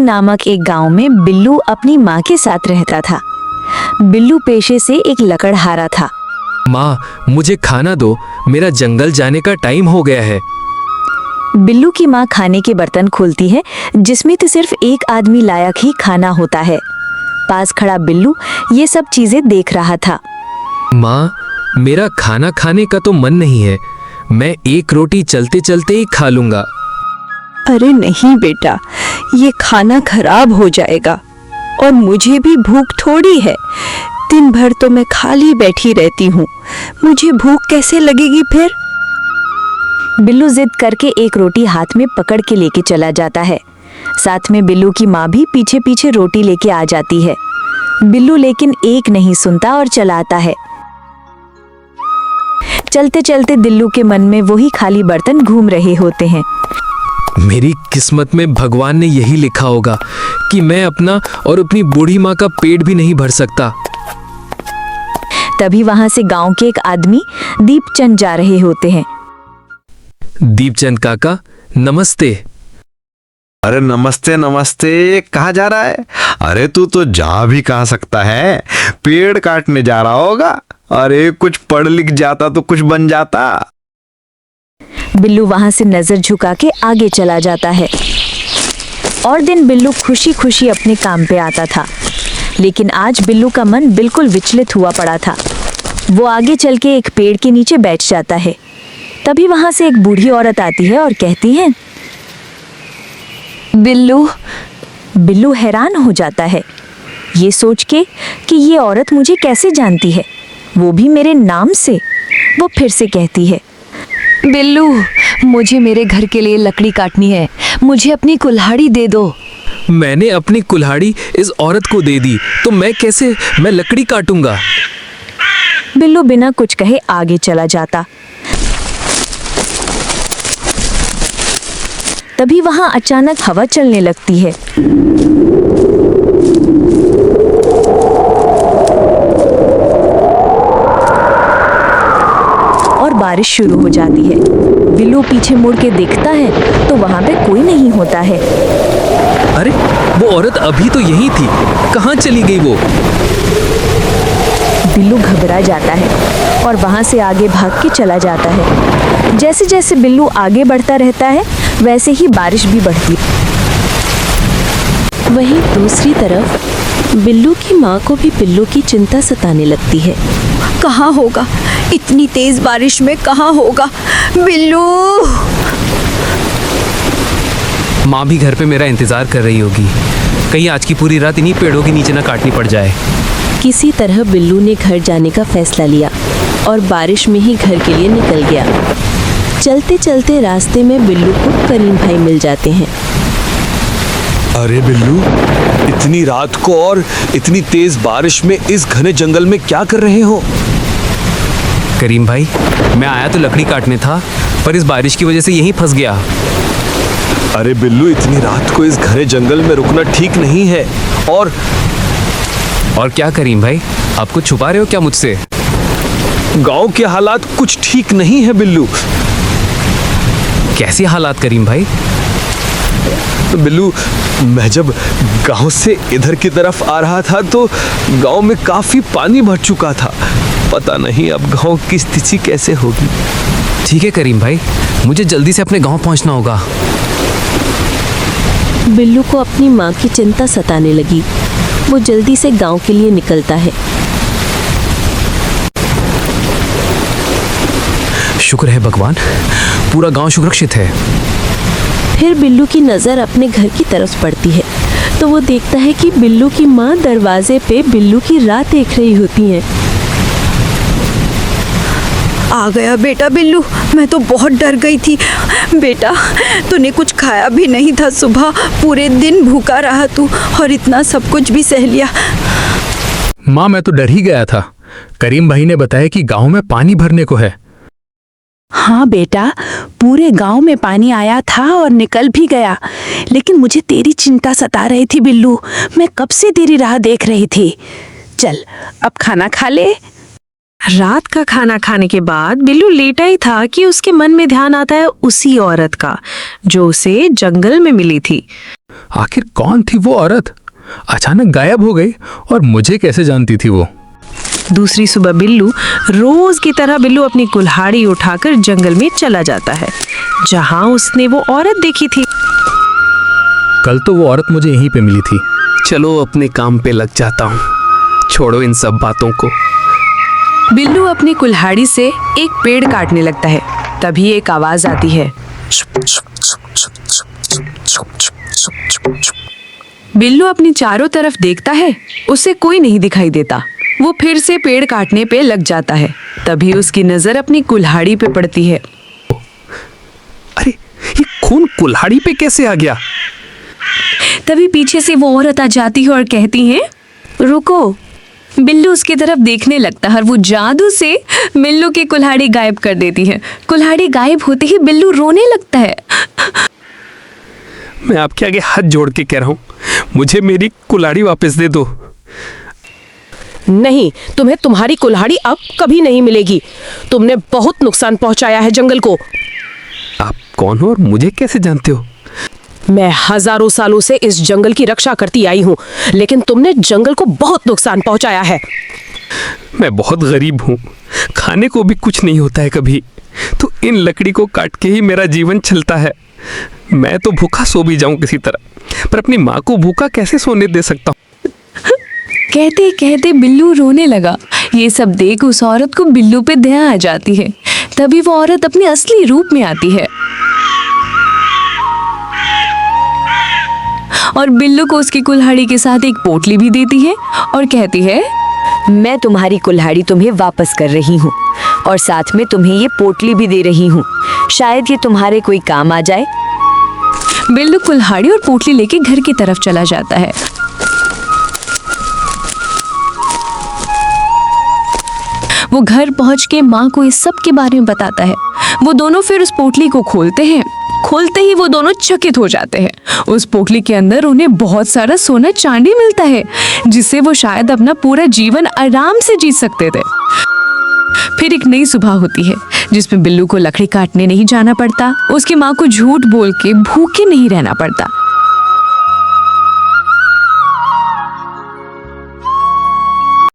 नामक एक गांव में बिल्लू अपनी माँ के साथ रहता था। बिल्लू पेशे से एक लकड़हारा था। माँ, मुझे खाना दो, मेरा जंगल जाने का टाइम हो गया है। बिल्लू की माँ खाने के बर्तन खोलती है जिसमें तो सिर्फ एक आदमी लायक ही खाना होता है। पास खड़ा बिल्लू ये सब चीजें देख रहा था। माँ, मेरा खाना खाने का तो मन नहीं है, मैं एक रोटी चलते चलते ही खा लूंगा। अरे नहीं बेटा, ये खाना खराब हो जाएगा और मुझे भी भूख थोड़ी है। दिन भर तो मैं खाली बैठी रहती हूँ, मुझे भूख कैसे लगेगी फिर? बिल्लू जिद करके एक रोटी हाथ में पकड़ के लेके चला जाता है। साथ में बिल्लू की माँ भी पीछे पीछे रोटी लेके आ जाती है। बिल्लू लेकिन एक नहीं सुनता और चलाता है। चलते चलते बिल्लू के मन में वही खाली बर्तन घूम रहे होते हैं। मेरी किस्मत में भगवान ने यही लिखा होगा कि मैं अपना और अपनी बूढ़ी माँ का पेट भी नहीं भर सकता। तभी वहां से गांव के एक आदमी दीपचंद जा रहे होते हैं। दीपचंद काका, नमस्ते। अरे नमस्ते नमस्ते, कहाँ जा रहा है? अरे तू तो जा भी कहाँ सकता है, पेड़ काटने जा रहा होगा। अरे कुछ पढ़ लिख जाता तो कुछ बन जाता। बिल्लू वहां से नजर झुका के आगे चला जाता है। और दिन बिल्लू खुशी खुशी अपने काम पे आता था। लेकिन आज बिल्लू का मन बिल्कुल विचलित हुआ पड़ा था। वो आगे चल के एक पेड़ के नीचे बैठ जाता है। तभी वहां से एक बूढ़ी औरत आती है और कहती है, बिल्लू हैरान हो जाता है ये सोच के कि ये औरत मुझे कैसे जानती है, वो भी मेरे नाम से। वो फिर से कहती है, बिल्लू, मुझे मेरे घर के लिए लकड़ी काटनी है, मुझे अपनी कुल्हाड़ी दे दो। मैंने अपनी कुल्हाड़ी इस औरत को दे दी तो मैं लकड़ी काटूंगा। बिल्लू बिना कुछ कहे आगे चला जाता। तभी वहां अचानक हवा चलने लगती है। और बारिश शुरू हो जाती है। बिल्लू पीछे मुड़ के देखता है तो वहां पे कोई नहीं होता है। अरे वो औरत अभी तो यही थी, कहाँ चली गई वो? बिल्लू घबरा जाता है और वहां से आगे भाग के चला जाता है। जैसे जैसे बिल्लू आगे बढ़ता रहता है वैसे ही बारिश भी बढ़ती। वहीं दूसरी तरफ बिल्लू की माँ को भी बिल्लू की चिंता सताने लगती है। कहाँ होगा इतनी तेज बारिश में, कहाँ होगा बिल्लू? माँ भी घर पे मेरा इंतजार कर रही होगी, कहीं आज की पूरी रात इन्हीं पेड़ों के नीचे ना काटनी पड़ जाए। किसी तरह बिल्लू ने घर जाने का फैसला लिया और बारिश में ही घर के लिए निकल गया। चलते चलते रास्ते में बिल्लू को करीम भाई मिल जाते हैं। अरे बिल्लू, इतनी रात को और इतनी तेज बारिश में इस घने जंगल में क्या कर रहे हो? करीम भाई, मैं आया तो लकड़ी काटने था, पर इस बारिश की वजह से यहीं फंस गया। अरे बिल्लू, इतनी रात को इस घने जंगल में रुकना ठीक नहीं है। और क्या करीम भाई, आप कुछ छुपा रहे हो क्या मुझसे? गांव के हालात कुछ ठीक नहीं है बिल्लू। कैसे हालात करीम भाई? बिल्लू, मैं जब गांव से इधर की तरफ आ रहा था तो गांव में काफी पानी भर चुका था। पता नहीं अब गांव की स्थिति कैसे होगी। ठीक है करीम भाई, मुझे जल्दी से अपने गांव पहुंचना होगा। बिल्लू को अपनी माँ की चिंता सताने लगी। वो जल्दी से गांव के लिए निकलता है। शुक्र है भगवान, पूरा गांव सुरक्षित है। फिर बिल्लू की नज़र अपने घर की तरफ पड़ती है तो वो देखता है कि बिल्लू की माँ दरवाजे पे बिल्लू की राह देख रही होती हैं। आ गया बेटा बिल्लू, मैं तो बहुत डर गई थी। बेटा, तूने कुछ खाया भी नहीं था, सुबह पूरे दिन भूखा रहा तू और इतना सब कुछ भी सह लिया। माँ, मैं तो डर ही गया था। करीम भाई ने बताया कि गांव में पानी भरने को है। हाँ बेटा, पूरे गांव में पानी आया था और निकल भी गया, लेकिन मुझे तेरी चिंता सता रही थी बिल्लू। मैं कब से तेरी राह देख रही थी। चल अब खाना खा ले। रात का खाना खाने के बाद बिल्लू लेटा ही था कि उसके मन में ध्यान आता है उसी औरत का जो उसे जंगल में मिली थी। आखिर कौन थी वो औरत? अचानक गायब हो गई और मुझे कैसे जानती थी वो? दूसरी सुबह बिल्लू रोज की तरह बिल्लू अपनी कुल्हाड़ी उठाकर जंगल में चला जाता है, जहां उसने वो औरत देखी थी। कल तो वो औरत मुझे यहीं पे मिली थी। चलो अपने काम पे लग जाता हूँ, छोड़ो इन सब बातों को। बिल्लू अपनी कुल्हाड़ी से एक पेड़ काटने लगता है। तभी एक आवाज आती है। बिल्लू अपनी चारों तरफ देखता है, उसे कोई नहीं दिखाई देता। वो फिर से पेड़ काटने पे लग जाता है। तभी उसकी नजर अपनी कुल्हाड़ी पे पड़ती है। अरे ये खून कुल्हाड़ी पे कैसे आ गया? तभी पीछे से वो औरत आ जाती है और कहती है, रुको। बिल्लू उसकी तरफ देखने लगता है और वो जादू से बिल्लू की कुल्हाड़ी गायब कर देती है। कुल्हाड़ी गायब होते ही बिल्लू रोने लगता है। मैं आपके आगे हाथ जोड़ के कह रहा हूँ, मुझे मेरी कुल्हाड़ी वापस दे दो। नहीं, तुम्हें तुम्हारी कुल्हाड़ी अब कभी नहीं मिलेगी। तुमने बहुत नुकसान पहुंचाया है जंगल को। आप कौन हो और मुझे कैसे जानते हो? मैं हजारों सालों से इस जंगल की रक्षा करती आई हूँ, लेकिन तुमने जंगल को बहुत नुकसान पहुंचाया है। मैं बहुत गरीब हूँ, खाने को भी कुछ नहीं होता है कभी, तो इन लकड़ी को काट के ही मेरा जीवन चलता है। मैं तो भूखा सो भी जाऊं किसी तरह, पर अपनी माँ को भूखा कैसे सोने दे सकता हूँ? कहते कहते बिल्लू रोने लगा। ये सब देख उस औरत को बिल्लू पे दया आ जाती है। तभी वो औरत अपने असली रूप में आती है और बिल्लू को उसकी कुल्हाड़ी के साथ एक पोटली भी देती है और कहती है, मैं तुम्हारी कुल्हाड़ी तुम्हें वापस कर रही हूँ और साथ में तुम्हें ये पोटली भी दे रही हूँ। शायद ये तुम्हारे कोई काम आ जाए। बिल्लू कुल्हाड़ी और पोटली लेके घर की तरफ चला जाता है। वो घर पहुंच के माँ को इस सब के बारे में बताता है। वो दोनों फिर उस पोटली को खोलते हैं। खोलते ही वो दोनों चकित हो जाते हैं। उस पोटली के अंदर उन्हें बहुत सारा सोना चांदी मिलता है, जिससे वो शायद अपना पूरा जीवन आराम से जी सकते थे। फिर एक नई सुबह होती है, जिसमें बिल्लू को लकड़ी काटने नहीं जाना पड़ता। उसकी माँ को झूठ बोल के भूखे नहीं रहना पड़ता।